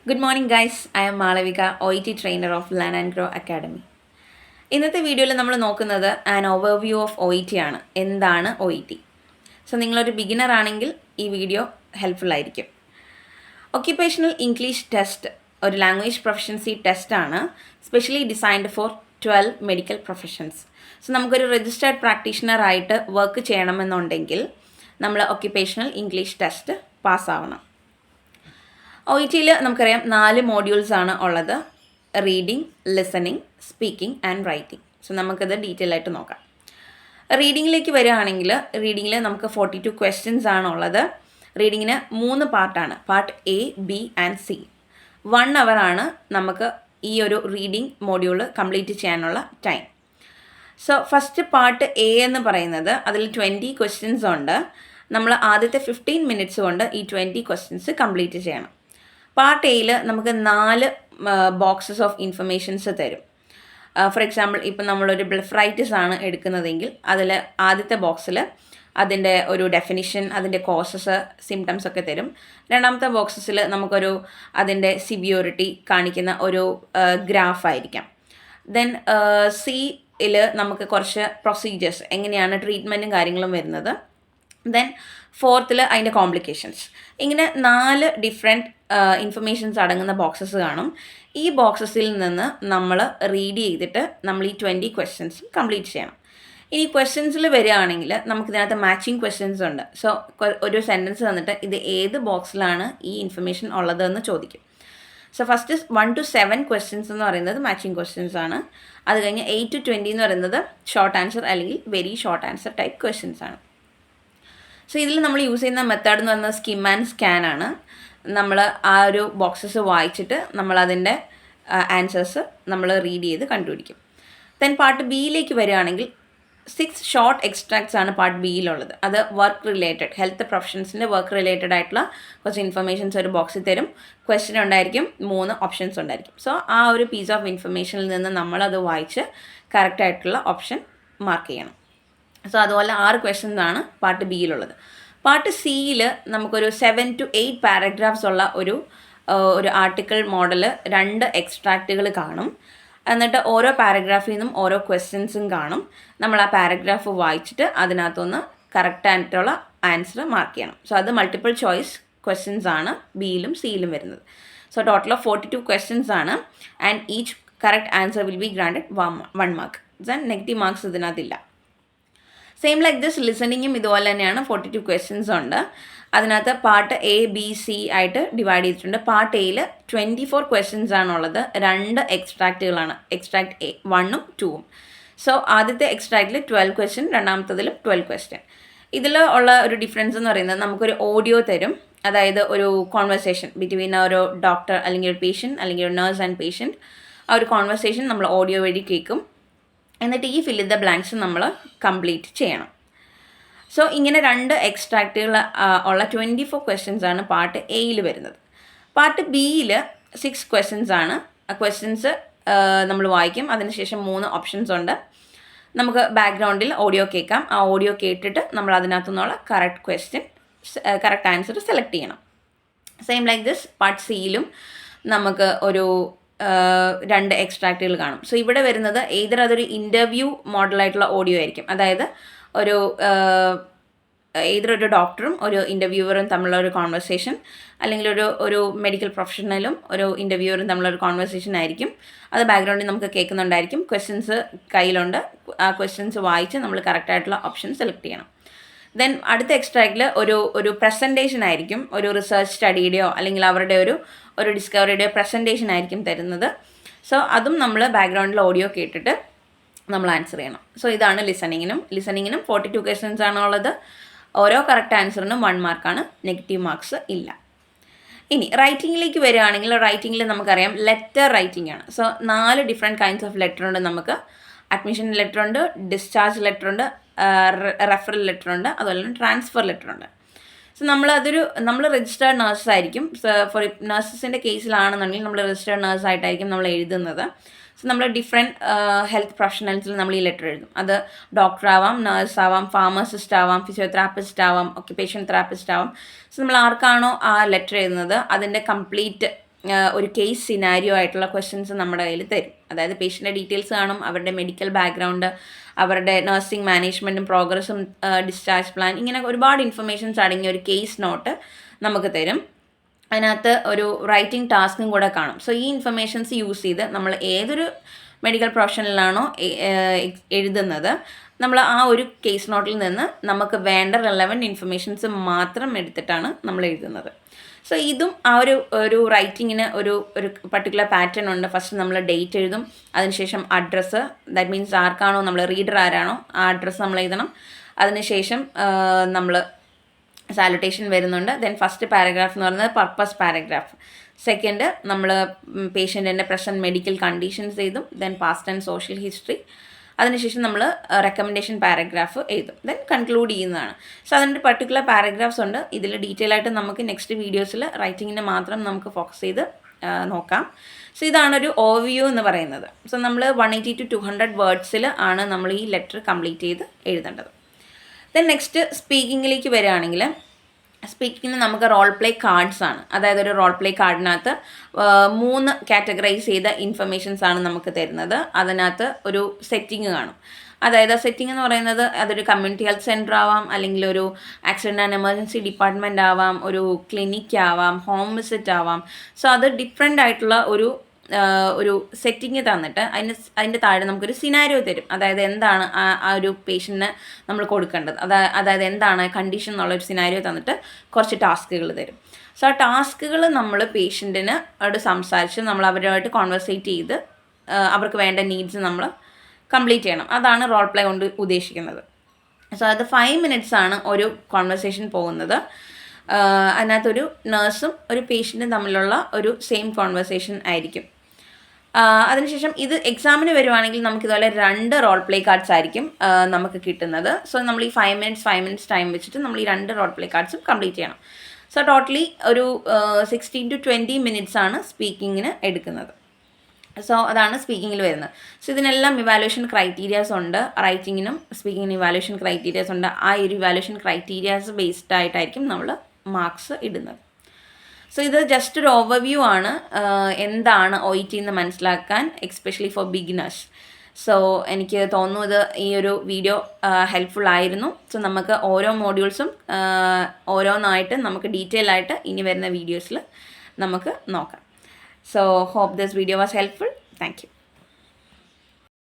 Good morning guys, I am Malavika, OET trainer of Learn and Grow Academy. ഇന്നത്തെ വീഡിയോയിൽ നമ്മൾ നോക്കുന്നത് an overview of OET ആണ്. എന്താണ് OET? സോ നിങ്ങളൊരു ബിഗിനർ ആണെങ്കിൽ ഈ വീഡിയോ ഹെൽപ്ഫുൾ ആയിരിക്കും. ഒക്യുപ്പേഷണൽ ഇംഗ്ലീഷ് ടെസ്റ്റ് ഒരു ലാംഗ്വേജ് പ്രൊഫഷൻസി ടെസ്റ്റാണ്, specially designed for 12 medical professions. So നമുക്കൊരു രജിസ്റ്റേർഡ് പ്രാക്ടീഷണർ ആയിട്ട് വർക്ക് ചെയ്യണമെന്നുണ്ടെങ്കിൽ നമ്മൾ ഒക്യുപ്പേഷണൽ ഇംഗ്ലീഷ് ടെസ്റ്റ് പാസ്സാവണം. OETയിൽ നമുക്കറിയാം 4 മോഡ്യൂൾസ് ആണ് ഉള്ളത്: reading, listening, speaking and writing. So നമുക്കത് ഡീറ്റെയിൽ ആയിട്ട് നോക്കാം. റീഡിങ്ങിലേക്ക് വരികയാണെങ്കിൽ റീഡിങ്ങിൽ നമുക്ക് 42 ക്വസ്റ്റ്യൻസ് ആണുള്ളത്. റീഡിങ്ങിന് 3 പാർട്ടാണ്, part A, B and C. 1 hour ആണ് നമുക്ക് ഈ ഒരു റീഡിംഗ് മോഡ്യൂൾ കംപ്ലീറ്റ് ചെയ്യാനുള്ള time. So first part A എന്ന് പറയുന്നത് അതിൽ 20 ക്വസ്റ്റ്യൻസ് ഉണ്ട്. നമ്മൾ ആദ്യത്തെ 15 മിനിറ്റ്സ് കൊണ്ട് ഈ 20 ക്വസ്റ്റ്യൻസ് കംപ്ലീറ്റ് ചെയ്യണം. പാർട്ട് എയിൽ നമുക്ക് 4 ബോക്സസ് ഓഫ് ഇൻഫർമേഷൻസ് തരും. ഫോർ എക്സാമ്പിൾ, ഇപ്പം നമ്മളൊരു ബ്ലെഫറൈറ്റിസ് ആണ് എടുക്കുന്നതെങ്കിൽ അതിൽ ആദ്യത്തെ ബോക്സിൽ അതിൻ്റെ ഒരു ഡെഫിനിഷൻ, അതിൻ്റെ കോസസ്, സിംറ്റംസ് ഒക്കെ തരും. രണ്ടാമത്തെ ബോക്സസിൽ നമുക്കൊരു അതിൻ്റെ സിവിയോറിറ്റി കാണിക്കുന്ന ഒരു ഗ്രാഫായിരിക്കാം. ദെൻ സിയിൽ നമുക്ക് കുറച്ച് പ്രൊസീജിയേഴ്സ്, എങ്ങനെയാണ് ട്രീറ്റ്മെൻറ്റും കാര്യങ്ങളും വരുന്നത്. ദെൻ ഫോർത്തിൽ അതിൻ്റെ കോംപ്ലിക്കേഷൻസ്. ഇങ്ങനെ 4 ഡിഫറെൻറ്റ് ഇൻഫർമേഷൻസ് അടങ്ങുന്ന ബോക്സസ് കാണും. ഈ ബോക്സസിൽ നിന്ന് നമ്മൾ റീഡ് ചെയ്തിട്ട് നമ്മൾ ഈ 20 ക്വസ്റ്റ്യൻസ് കംപ്ലീറ്റ് ചെയ്യണം. ഇനി ക്വസ്റ്റ്യൻസിൽ വരികയാണെങ്കിൽ നമുക്കിതിനകത്ത് മാച്ചിങ് ക്വസ്റ്റ്യൻസ് ഉണ്ട്. സോ ഒരു സെൻറ്റൻസ് തന്നിട്ട് ഇത് ഏത് ബോക്സിലാണ് ഈ ഇൻഫർമേഷൻ ഉള്ളതെന്ന് ചോദിക്കും. സോ ഫസ്റ്റ് 1 to 7 ക്വസ്റ്റ്യൻസ് എന്ന് പറയുന്നത് മാച്ചിങ് ക്വസ്റ്റ്യൻസ് ആണ്. അത് കഴിഞ്ഞ് 8 to 20 എന്ന് പറയുന്നത് ഷോർട്ട് ആൻസർ അല്ലെങ്കിൽ very short answer type questions ആണ്. സോ ഇതിൽ നമ്മൾ യൂസ് ചെയ്യുന്ന മെത്തേഡ് എന്ന് പറയുന്നത് സ്കിം ആൻഡ് സ്കാൻ ആണ്. നമ്മൾ ആ ഒരു ബോക്സസ് വായിച്ചിട്ട് നമ്മളതിൻ്റെ ആൻസേഴ്സ് നമ്മൾ റീഡ് ചെയ്ത് കണ്ടുപിടിക്കും. ദെൻ പാർട്ട് ബിയിലേക്ക് വരികയാണെങ്കിൽ 6 ഷോർട്ട് എക്സ്ട്രാക്ട്സ് ആണ് പാർട്ട് ബിയിലുള്ളത്. അത് വർക്ക് റിലേറ്റഡ്, ഹെൽത്ത് പ്രൊഫഷൻസിൻ്റെ വർക്ക് റിലേറ്റഡ് ആയിട്ടുള്ള കുറച്ച് ഇൻഫർമേഷൻസ് ഒരു ബോക്സിൽ തരും. ക്വസ്റ്റ്യൻ ഉണ്ടായിരിക്കും, 3 ഓപ്ഷൻസ് ഉണ്ടായിരിക്കും. സോ ആ ഒരു പീസ് ഓഫ് ഇൻഫർമേഷനിൽ നിന്ന് നമ്മളത് വായിച്ച് കറക്റ്റായിട്ടുള്ള ഓപ്ഷൻ മാർക്ക് ചെയ്യണം. സോ അതുപോലെ 6 ക്വസ്റ്റ്യൻസ് ആണ് പാർട്ട് ബിയിലുള്ളത്. പാർട്ട് സിയിൽ നമുക്കൊരു 7 to 8 പാരഗ്രാഫ്സ് ഉള്ള ഒരു ആർട്ടിക്കിൾ മോഡൽ 2 എക്സ്ട്രാക്റ്റുകൾ കാണും. എന്നിട്ട് ഓരോ പാരഗ്രാഫിൽ നിന്നും ഓരോ ക്വസ്റ്റ്യൻസും കാണും. നമ്മൾ ആ പാരഗ്രാഫ് വായിച്ചിട്ട് അതിനകത്തുനിന്ന് കറക്റ്റായിട്ടുള്ള ആൻസർ മാർക്ക് ചെയ്യണം. സോ അത് മൾട്ടിപ്പിൾ ചോയ്സ് ക്വസ്റ്റ്യൻസ് ആണ് ബിയിലും സിയിലും വരുന്നത്. സോ ടോട്ടൽ ഓഫ് 42 ക്വസ്റ്റ്യൻസ് ആണ്. And each correct answer will be granted 1 mark. Then negative marks ഇതിനകത്തില്ല. സെയിം ലൈക്ക് ദിസ് ലിസണിങ്ങും ഇതുപോലെ തന്നെയാണ്. 42 ക്വസ്റ്റ്യൻസ് ഉണ്ട്. അതിനകത്ത് പാർട്ട് A, B, C ആയിട്ട് ഡിവൈഡ് ചെയ്തിട്ടുണ്ട്. പാർട്ട് എയിൽ 24 ക്വസ്റ്റ്യൻസ് ആണുള്ളത്. 2 എക്സ്ട്രാക്റ്റുകളാണ്, എക്സ്ട്രാക്ട് A 1ഉം 2ഉം. സോ ആദ്യത്തെ എക്സ്ട്രാക്റ്റിൽ 12 ക്വസ്റ്റ്യൻ, രണ്ടാമത്തതിലും 12 ക്വസ്റ്റ്യൻ. ഇതിൽ ഉള്ള ഒരു ഡിഫറൻസ് എന്ന് പറയുന്നത് നമുക്കൊരു ഓഡിയോ തരും. അതായത് ഒരു കോൺവെർസേഷൻ ബിറ്റ്വീൻ ഒരു ഡോക്ടർ അല്ലെങ്കിൽ ഒരു പേഷ്യൻറ്റ് അല്ലെങ്കിൽ ഒരു നേഴ്സ് ആൻഡ് പേഷ്യൻറ്റ്. ആ ഒരു കോൺവെർസേഷൻ നമ്മൾ ഓഡിയോ വഴി കേൾക്കും. എന്നിട്ട് ഈ ഫിൽ ദ ബ്ലാങ്ക്സ് നമ്മൾ കംപ്ലീറ്റ് ചെയ്യണം. സോ ഇങ്ങനെ 2 എക്സ്ട്രാക്റ്റുകൾ ഉള്ള 24 ക്വസ്റ്റ്യൻസ് ആണ് പാർട്ട് എയിൽ വരുന്നത്. പാർട്ട് ബിയിൽ 6 ക്വസ്റ്റ്യൻസ് ആണ്. ആ ക്വസ്റ്റ്യൻസ് നമ്മൾ വായിക്കും. അതിനുശേഷം 3 ഓപ്ഷൻസ് ഉണ്ട്. നമുക്ക് ബാക്ക്ഗ്രൗണ്ടിൽ ഓഡിയോ കേൾക്കാം. ആ ഓഡിയോ കേട്ടിട്ട് നമ്മൾ അതിനകത്തു നിന്നുള്ള കറക്റ്റ് ആൻസർ സെലക്ട് ചെയ്യണം. സെയിം ലൈക്ക് ദിസ് പാർട്ട് സിയിലും നമുക്ക് ഒരു 2 എക്സ്ട്രാക്റ്റുകൾ കാണും. സോ ഇവിടെ വരുന്നത് ഏതർ അതൊരു ഇൻ്റർവ്യൂ മോഡലായിട്ടുള്ള ഓഡിയോ ആയിരിക്കും. അതായത് ഒരു ഏതൊരു ഒരു ഡോക്ടറും ഒരു ഇൻ്റർവ്യൂവറും തമ്മിലുള്ള ഒരു കോൺവെർസേഷൻ, അല്ലെങ്കിൽ ഒരു മെഡിക്കൽ പ്രൊഫഷണലും ഒരു ഇൻ്റർവ്യൂവറും തമ്മിലുള്ള ഒരു കോൺവെർസേഷൻ ആയിരിക്കും. അത് ബാക്ക്ഗ്രൗണ്ടിൽ നമുക്ക് കേൾക്കുന്നുണ്ടായിരിക്കും. ക്വസ്റ്റ്യൻസ് കയ്യിലുണ്ട്. ആ ക്വസ്റ്റ്യൻസ് വായിച്ച് നമ്മൾ കറക്റ്റായിട്ടുള്ള ഓപ്ഷൻ സെലക്ട് ചെയ്യണം. ദെൻ അടുത്ത എക്സ്ട്രാക്റ്റിൽ ഒരു പ്രസൻറ്റേഷൻ ആയിരിക്കും. ഒരു റിസർച്ച് സ്റ്റഡിയുടെയോ അല്ലെങ്കിൽ അവരുടെ ഒരു ഡിസ്കവറിയുടെയോ പ്രസൻറ്റേഷൻ ആയിരിക്കും തരുന്നത്. സോ അതും നമ്മൾ ബാക്ക്ഗ്രൗണ്ടിൽ ഓഡിയോ കേട്ടിട്ട് നമ്മൾ ആൻസർ ചെയ്യണം. സോ ഇതാണ് ലിസണിങ്ങിനും 42 ക്വസ്റ്റ്യൻസ് ആണുള്ളത്. ഓരോ കറക്റ്റ് ആൻസറിനും 1 മാർക്കാണ്, നെഗറ്റീവ് മാർക്സ് ഇല്ല. ഇനി റൈറ്റിങ്ങിലേക്ക് വരികയാണെങ്കിൽ റൈറ്റിങ്ങിൽ നമുക്കറിയാം ലെറ്റർ റൈറ്റിംഗ് ആണ്. So 4 different kinds of letter ഉണ്ട് നമുക്ക്. അഡ്മിഷൻ ലെറ്റർ ഉണ്ട്, ഡിസ്ചാർജ് ലെറ്റർ ഉണ്ട്, റെഫറൽ ലെറ്റർ ഉണ്ട്, അതുപോലെ തന്നെ ട്രാൻസ്ഫർ ലെറ്റർ ഉണ്ട്. സോ നമ്മൾ രജിസ്റ്റേർഡ് നേഴ്സ് ആയിരിക്കും. ഫോർ നഴ്സസിൻ്റെ കേസിലാണെന്നുണ്ടെങ്കിൽ നമ്മൾ രജിസ്റ്റേർഡ് നേഴ്സായിട്ടായിരിക്കും നമ്മൾ എഴുതുന്നത്. സോ നമ്മൾ ഡിഫറെൻറ്റ് ഹെൽത്ത് പ്രൊഫഷണൽസിൽ നമ്മൾ ഈ ലെറ്റർ എഴുതും. അത് ഡോക്ടറാവാം, നേഴ്സാവാം, ഫാർമസിസ്റ്റ് ആവാം, ഫിസിയോതെറാപ്പിസ്റ്റ് ആവാം, ഒക്യുപ്പേഷൻ തെറാപ്പിസ്റ്റ് ആവാം. സോ നമ്മൾ ആർക്കാണോ ആ ലെറ്റർ എഴുതുന്നത് അതിൻ്റെ കംപ്ലീറ്റ് ഒരു കേസ് സിനാരിയോ ആയിട്ടുള്ള ക്വസ്റ്റ്യൻസ് നമ്മുടെ കയ്യിൽ തരും. അതായത് പേഷ്യൻ്റെ ഡീറ്റെയിൽസ് കാണും, അവരുടെ മെഡിക്കൽ ബാക്ക്ഗ്രൗണ്ട്, അവരുടെ നഴ്സിംഗ് മാനേജ്മെൻറ്റും പ്രോഗ്രസ്സും ഡിസ്ചാർജ് പ്ലാൻ, ഇങ്ങനെ ഒരുപാട് ഇൻഫർമേഷൻസ് അടങ്ങിയ ഒരു കേസ് നോട്ട് നമുക്ക് തരും. അതിനകത്ത് ഒരു റൈറ്റിംഗ് ടാസ്കും കൂടെ കാണും. സോ ഈ ഇൻഫർമേഷൻസ് യൂസ് ചെയ്ത് നമ്മൾ ഏതൊരു മെഡിക്കൽ പ്രൊഫഷനിലാണോ എഴുതുന്നത്, നമ്മൾ ആ ഒരു കേസ് നോട്ടിൽ നിന്ന് നമുക്ക് വേണ്ട റെലവൻറ്റ് ഇൻഫർമേഷൻസ് മാത്രം എടുത്തിട്ടാണ് നമ്മൾ എഴുതുന്നത്. സോ ഇതും ആ ഒരു റൈറ്റിങ്ങിന് ഒരു പർട്ടിക്കുലർ പാറ്റേൺ ഉണ്ട്. ഫസ്റ്റ് നമ്മൾ ഡേറ്റ് എഴുതും, അതിനുശേഷം അഡ്രസ്സ്, ദാറ്റ് മീൻസ് ആർക്കാണോ നമ്മൾ റീഡർ ആരാണോ ആ അഡ്രസ്സ് നമ്മൾ എഴുതണം. അതിനുശേഷം നമ്മൾ സാലുട്ടേഷൻ വരുന്നുണ്ട്. ദെൻ ഫസ്റ്റ് പാരഗ്രാഫ് എന്ന് പറയുന്നത് പർപ്പസ് പാരഗ്രാഫ്. സെക്കൻഡ് നമ്മൾ പേഷ്യൻറ്റിൻ്റെ പ്രസൻറ്റ് മെഡിക്കൽ കണ്ടീഷൻസ് എഴുതും. Then past and social history. അതിനുശേഷം നമ്മൾ റെക്കമെൻഡേഷൻ പാരഗ്രാഫ് എഴുതും. ദെൻ കൺക്ലൂഡ് ചെയ്യുന്നതാണ്. സോ അതിൻ്റെ പർട്ടിക്കുലർ പാരഗ്രാഫ്സ് ഉണ്ട്. ഇതിൽ ഡീറ്റെയിൽ ആയിട്ട് നമുക്ക് നെക്സ്റ്റ് വീഡിയോസിൽ റൈറ്റിങ്ങിന് മാത്രം നമുക്ക് ഫോക്കസ് ചെയ്ത് നോക്കാം. സോ ഇതാണൊരു ഓവർവ്യൂ എന്ന് പറയുന്നത്. സോ നമ്മൾ 180 to 200 വേർഡ്സിൽ ആണ് നമ്മൾ ഈ ലെറ്റർ കംപ്ലീറ്റ് ചെയ്ത് എഴുതേണ്ടത്. ദെൻ നെക്സ്റ്റ് സ്പീക്കിങ്ങിലേക്ക് വരികയാണെങ്കിൽ, സ്പീക്കിങ്ങിന് നമുക്ക് റോൾ പ്ലേ കാർഡ്സ് ആണ്. അതായത് ഒരു റോൾ പ്ലേ കാർഡിനകത്ത് 3 കാറ്റഗറൈസ് ചെയ്ത ഇൻഫർമേഷൻസ് ആണ് നമുക്ക് തരുന്നത്. അതിനകത്ത് ഒരു സെറ്റിങ് കാണും. അതായത് സെറ്റിംഗ് എന്ന് പറയുന്നത് അതൊരു കമ്മ്യൂണിറ്റി ഹെൽത്ത് സെൻറ്റർ ആവാം, അല്ലെങ്കിൽ ഒരു ആക്സിഡൻറ്റ് ആൻഡ് എമർജൻസി ഡിപ്പാർട്ട്മെൻറ്റ് ആവാം, ഒരു ക്ലിനിക്ക് ആവാം, ഹോം വിസിറ്റ് ആവാം. സോ അത് ഡിഫറെൻ്റ് ആയിട്ടുള്ള ഒരു സെറ്റിങ് തന്നിട്ട് അതിൻ്റെ താഴെ നമുക്കൊരു സിനാരിയോ തരും. അതായത് എന്താണ് ആ ഒരു പേഷ്യൻറ്റിന് നമ്മൾ കൊടുക്കേണ്ടത്, അതായത് എന്താണ് കണ്ടീഷൻ എന്നുള്ളൊരു സിനാരിയോ തന്നിട്ട് കുറച്ച് ടാസ്കുകൾ തരും. സോ ആ ടാസ്കുകൾ നമ്മൾ പേഷ്യൻറ്റിന് അവിടെ സംസാരിച്ച് നമ്മൾ അവരുമായിട്ട് കോൺവെർസേറ്റ് ചെയ്ത് അവർക്ക് വേണ്ട നീഡ്സ് നമ്മൾ കംപ്ലീറ്റ് ചെയ്യണം. അതാണ് റോൾ പ്ലേ കൊണ്ട് ഉദ്ദേശിക്കുന്നത്. സോ അത് 5 minutes ആണ് ഒരു കോൺവെർസേഷൻ പോകുന്നത്. അതിനകത്തൊരു നഴ്സും ഒരു പേഷ്യൻറ്റും തമ്മിലുള്ള ഒരു സെയിം കോൺവെർസേഷൻ ആയിരിക്കും. അതിനുശേഷം ഇത് എക്സാമിന് വരുവാണെങ്കിൽ നമുക്കിതുപോലെ 2 റോൾ പ്ലേ കാർഡ്സ് ആയിരിക്കും നമുക്ക് കിട്ടുന്നത്. സോ നമ്മൾ ഈ 5 minutes ടൈം വെച്ചിട്ട് നമ്മൾ ഈ 2 റോൾ പ്ലേ കാർഡ്സും കംപ്ലീറ്റ് ചെയ്യണം. സോ ടോട്ടലി ഒരു 16 to 20 minutes ആണ് സ്പീക്കിങ്ങിന് എടുക്കുന്നത്. സോ അതാണ് സ്പീക്കിങ്ങിൽ വരുന്നത്. സോ ഇതിനെല്ലാം ഇവാലുവേഷൻ ക്രൈറ്റീരിയാസ് ഉണ്ട്. റൈറ്റിങ്ങിനും സ്പീക്കിങ്ങിനും ഇവാലുവേഷൻ ക്രൈറ്റീരിയാസ് ഉണ്ട്. ആ ഒരു ഇവാലുവേഷൻ ക്രൈറ്റീരിയാസ് ബേസ്ഡ് ആയിട്ടായിരിക്കും നമ്മൾ മാർക്സ് ഇടുന്നത്. സോ ഇത് ജസ്റ്റ് ഒരു ഓവർവ്യൂ ആണ്, എന്താണ് OET എന്ന് മനസ്സിലാക്കാൻ, എക്സ്പെഷ്യലി ഫോർ ബിഗിനേഴ്സ്. സോ എനിക്ക് തോന്നുന്നു ഇത് ഈ ഒരു വീഡിയോ ഹെൽപ്ഫുൾ ആയിരുന്നു. സോ നമുക്ക് ഓരോ മോഡ്യൂൾസും ഓരോന്നായിട്ട് നമുക്ക് ഡീറ്റെയിൽ ആയിട്ട് ഇനി വരുന്ന വീഡിയോസിൽ നമുക്ക് നോക്കാം. So hope this video was helpful. Thank you.